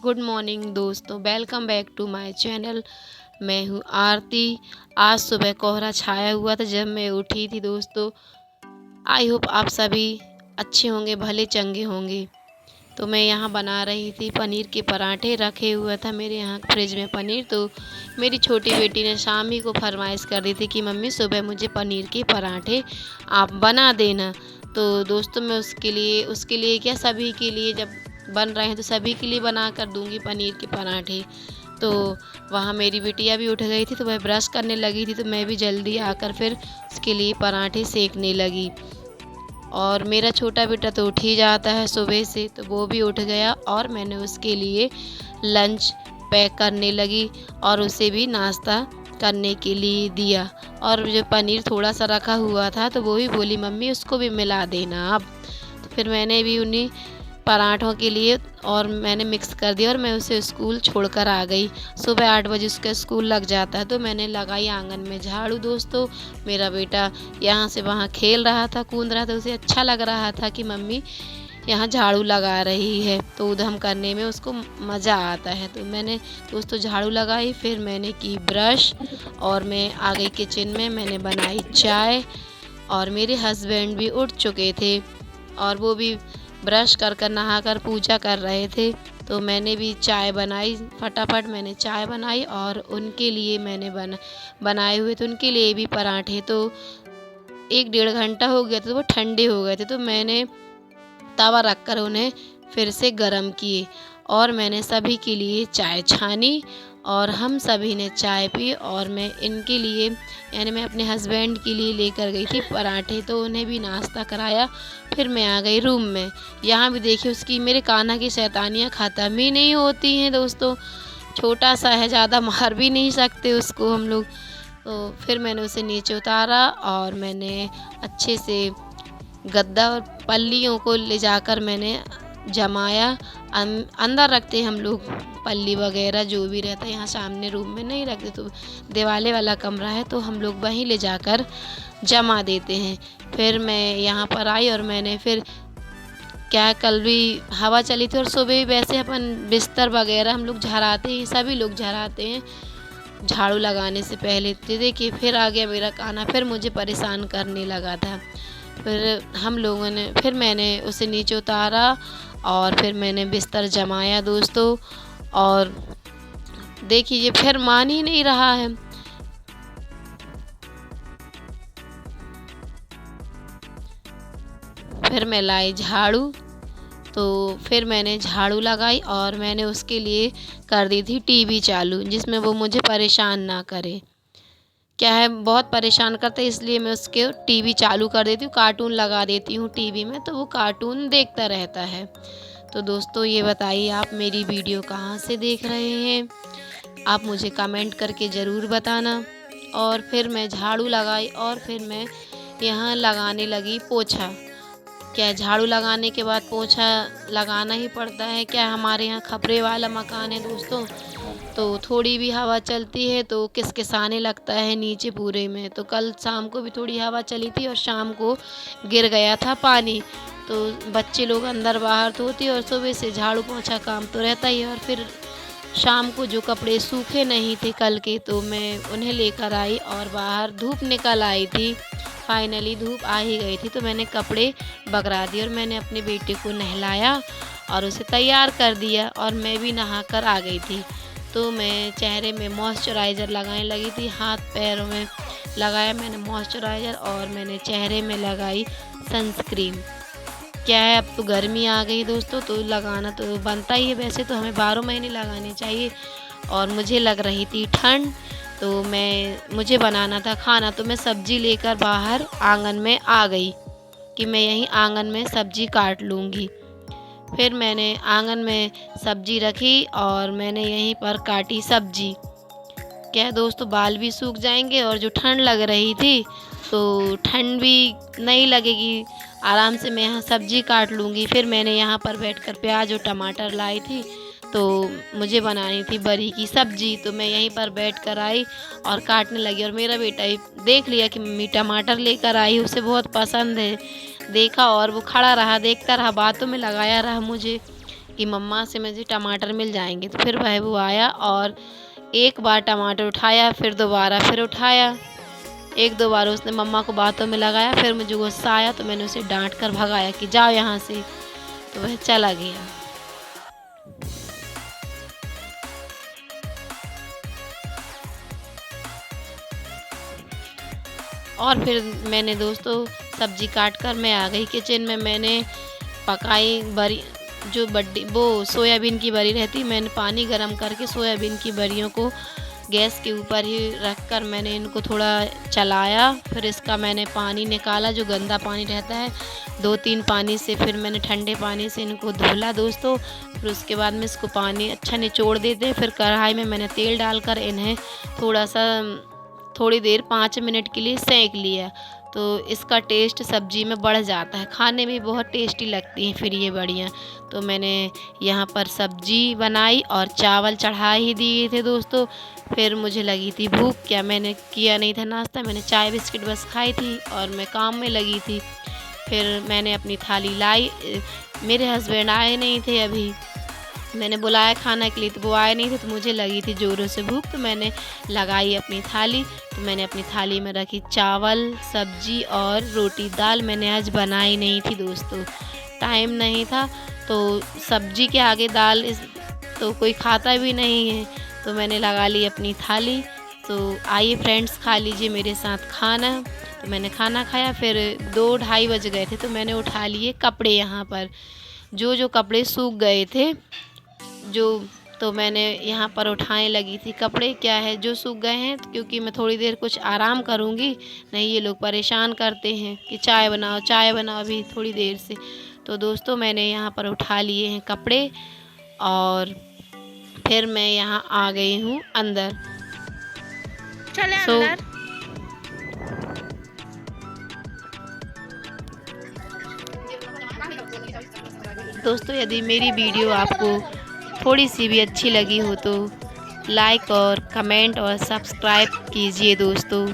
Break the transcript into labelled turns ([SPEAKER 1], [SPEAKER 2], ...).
[SPEAKER 1] Good morning दोस्तों, welcome back to my channel. मैं हूँ आरती। आज सुबह कोहरा छाया हुआ था जब मैं उठी थी दोस्तों। आई होप आप सभी अच्छे होंगे, भले चंगे होंगे। तो मैं यहाँ बना रही थी पनीर के पराठे। रखे हुआ था मेरे यहाँ फ्रिज में पनीर। तो मेरी छोटी बेटी ने शाम ही को फरमाइश कर दी थी कि मम्मी सुबह मुझे पनीर के पराठे आप बना देना। तो दोस्तों मैं उसके लिए क्या, सभी के लिए जब बन रहे हैं तो सभी के लिए बना कर दूंगी पनीर के पराठे। तो वहाँ मेरी बिटिया भी उठ गई थी, तो वह ब्रश करने लगी थी, तो मैं भी जल्दी आकर फिर उसके लिए पराठे सेकने लगी। और मेरा छोटा बेटा तो उठ ही जाता है सुबह से, तो वो भी उठ गया और मैंने उसके लिए लंच पैक करने लगी और उसे भी नाश्ता करने के लिए दिया। और जो पनीर थोड़ा सा रखा हुआ था तो वो भी बोली मम्मी उसको भी मिला देना आप। तो फिर मैंने भी उन्हीं पराठों के लिए और मैंने मिक्स कर दिया और मैं उसे स्कूल छोड़कर आ गई। सुबह 8 बजे उसका स्कूल लग जाता है। तो मैंने लगाई आंगन में झाड़ू दोस्तों। मेरा बेटा यहाँ से वहाँ खेल रहा था, कूद रहा था, उसे अच्छा लग रहा था कि मम्मी यहाँ झाड़ू लगा रही है, तो उधम करने में उसको मज़ा आता है। तो मैंने दोस्तों झाड़ू लगाई, फिर मैंने की ब्रश और मैं आ गई किचन में। मैंने बनाई चाय और मेरे हस्बैंड भी उठ चुके थे और वो भी ब्रश कर नहा कर पूजा कर रहे थे। तो मैंने भी चाय बनाई, फटाफट मैंने चाय बनाई और उनके लिए मैंने बनाए हुए थे उनके लिए भी पराठे। तो 1 डेढ़ घंटा हो गया था, तो वो ठंडे हो गए थे। तो मैंने तवा रख कर उन्हें फिर से गरम किए और मैंने सभी के लिए चाय छानी और हम सभी ने चाय पी। और मैं इनके लिए यानी मैं अपने हस्बैंड के लिए लेकर गई थी पराठे, तो उन्हें भी नाश्ता कराया। फिर मैं आ गई रूम में। यहाँ भी देखिए उसकी, मेरे कान्हा की शैतानियाँ ख़त्म ही नहीं होती हैं दोस्तों। छोटा सा है, ज़्यादा मार भी नहीं सकते उसको हम लोग। तो फिर मैंने उसे नीचे उतारा और मैंने अच्छे से गद्दा और पल्लियों को ले जाकर मैंने जमाया। अंदर रखते हम लोग पल्ली वगैरह जो भी रहता है, यहाँ सामने रूम में नहीं रखते। तो दिवाले वाला कमरा है तो हम लोग वहीं ले जाकर जमा देते हैं। फिर मैं यहाँ पर आई और मैंने फिर क्या, कल भी हवा चली थी और सुबह वैसे अपन बिस्तर वगैरह हम लोग झड़ाते हैं, सभी लोग झड़ाते हैं झाड़ू लगाने से पहले। तो देखिए फिर आ गया मेरा कान्हा, फिर मुझे परेशान करने लगा था। फिर मैंने उसे नीचे उतारा और फिर मैंने बिस्तर जमाया दोस्तों। और देखिए ये फिर मान ही नहीं रहा है। फिर मैं लाई झाड़ू, तो फिर मैंने झाड़ू लगाई और मैंने उसके लिए कर दी थी टीवी चालू, जिसमें वो मुझे परेशान ना करे। क्या है, बहुत परेशान करते इसलिए मैं उसके टीवी चालू कर देती हूँ, कार्टून लगा देती हूँ टीवी में, तो वो कार्टून देखता रहता है। तो दोस्तों ये बताइए आप मेरी वीडियो कहाँ से देख रहे हैं, आप मुझे कमेंट करके ज़रूर बताना। और फिर मैं झाड़ू लगाई और फिर मैं यहाँ लगाने लगी पोछा। क्या झाड़ू लगाने के बाद पोछा लगाना ही पड़ता है क्या, हमारे यहाँ खपरे वाला मकान है दोस्तों। तो थोड़ी भी हवा चलती है तो किसकिसाने लगता है नीचे पूरे में। तो कल शाम को भी थोड़ी हवा चली थी और शाम को गिर गया था पानी। तो बच्चे लोग अंदर बाहर तो होती है और सुबह से झाड़ू पोछा काम तो रहता ही है। और फिर शाम को जो कपड़े सूखे नहीं थे कल के, तो मैं उन्हें लेकर आई और बाहर धूप निकल आई थी। फाइनली धूप आ ही गई थी तो मैंने कपड़े बगरा दिए और मैंने अपने बेटे को नहलाया और उसे तैयार कर दिया और मैं भी नहाकर आ गई थी। तो मैं चेहरे में मॉइस्चराइज़र लगाने लगी थी, हाथ पैरों में लगाया मैंने मॉइस्चराइज़र और मैंने चेहरे में लगाई सनस्क्रीन। क्या है, अब तो गर्मी आ गई दोस्तों, तो लगाना तो बनता ही है। वैसे तो हमें 12 महीने लगाने चाहिए और मुझे लग रही थी ठंड, तो मुझे बनाना था खाना। तो मैं सब्ज़ी लेकर बाहर आंगन में आ गई कि मैं यहीं आंगन में सब्ज़ी काट लूँगी। फिर मैंने आंगन में सब्ज़ी रखी और मैंने यहीं पर काटी सब्ज़ी। क्या है दोस्तों, बाल भी सूख जाएंगे और जो ठंड लग रही थी तो ठंड भी नहीं लगेगी, आराम से मैं यहाँ सब्ज़ी काट लूँगी। फिर मैंने यहाँ पर बैठकर प्याज और टमाटर लाई थी, तो मुझे बनानी थी बरी की सब्ज़ी। तो मैं यहीं पर बैठ कर आई और काटने लगी और मेरा बेटा ही देख लिया कि मम्मी टमाटर लेकर आई, उसे बहुत पसंद है। देखा और वो खड़ा रहा, देखता रहा, बातों में लगाया रहा मुझे। कि मम्मा से मुझे टमाटर मिल जाएंगे। तो फिर वह वो आया और एक बार टमाटर उठाया, फिर दोबारा फिर उठाया, एक दो बार उसने मम्मा को बातों में लगाया। फिर मुझे गुस्सा आया तो मैंने उसे डांट कर भगाया कि जाओ यहाँ से, तो वह चला गया। और फिर मैंने दोस्तों सब्जी काट कर मैं आ गई किचन में। मैंने पकाई बरी, जो बड्डी वो सोयाबीन की बरी रहती, मैंने पानी गरम करके सोयाबीन की बरियों को गैस के ऊपर ही रख कर मैंने इनको थोड़ा चलाया। फिर इसका मैंने पानी निकाला, जो गंदा पानी रहता है, 2-3 पानी से। फिर मैंने ठंडे पानी से इनको धुला दोस्तों। फिर उसके बाद में इसको पानी अच्छा निचोड़ देते। फिर कढ़ाई में मैंने तेल डालकर इन्हें थोड़ी देर 5 मिनट के लिए सेंक लिया। तो इसका टेस्ट सब्जी में बढ़ जाता है, खाने में बहुत टेस्टी लगती हैं फिर ये बड़ियाँ। तो मैंने यहाँ पर सब्जी बनाई और चावल चढ़ा ही दिए थे दोस्तों। फिर मुझे लगी थी भूख, क्या मैंने किया नहीं था नाश्ता, मैंने चाय बिस्किट बस खाई थी और मैं काम में लगी थी। फिर मैंने अपनी थाली लाई, मेरे हस्बैंड आए नहीं थे अभी, मैंने बुलाया खाना के लिए तो वो आए नहीं थे। तो मुझे लगी थी ज़ोरों से भूख, तो मैंने लगाई अपनी थाली। तो मैंने अपनी थाली में रखी चावल, सब्जी और रोटी। दाल मैंने आज बनाई नहीं थी दोस्तों, टाइम नहीं था। तो सब्जी के आगे दाल तो कोई खाता भी नहीं है, तो मैंने लगा ली अपनी थाली। तो आइए फ्रेंड्स, खा लीजिए मेरे साथ खाना। तो मैंने खाना खाया। फिर 2-2:30 बज गए थे, तो मैंने उठा लिए कपड़े यहाँ पर, जो कपड़े सूख गए थे तो मैंने यहाँ पर उठाने लगी थी कपड़े। क्या है, जो सूख गए हैं, क्योंकि मैं थोड़ी देर कुछ आराम करूँगी, नहीं ये लोग परेशान करते हैं कि चाय बनाओ अभी थोड़ी देर से। तो दोस्तों मैंने यहाँ पर उठा लिए हैं कपड़े और फिर मैं यहाँ आ गई हूँ अंदर। अंदर दोस्तों, यदि मेरी वीडियो आपको थोड़ी सी भी अच्छी लगी हो तो लाइक और कमेंट और सब्सक्राइब कीजिए दोस्तों।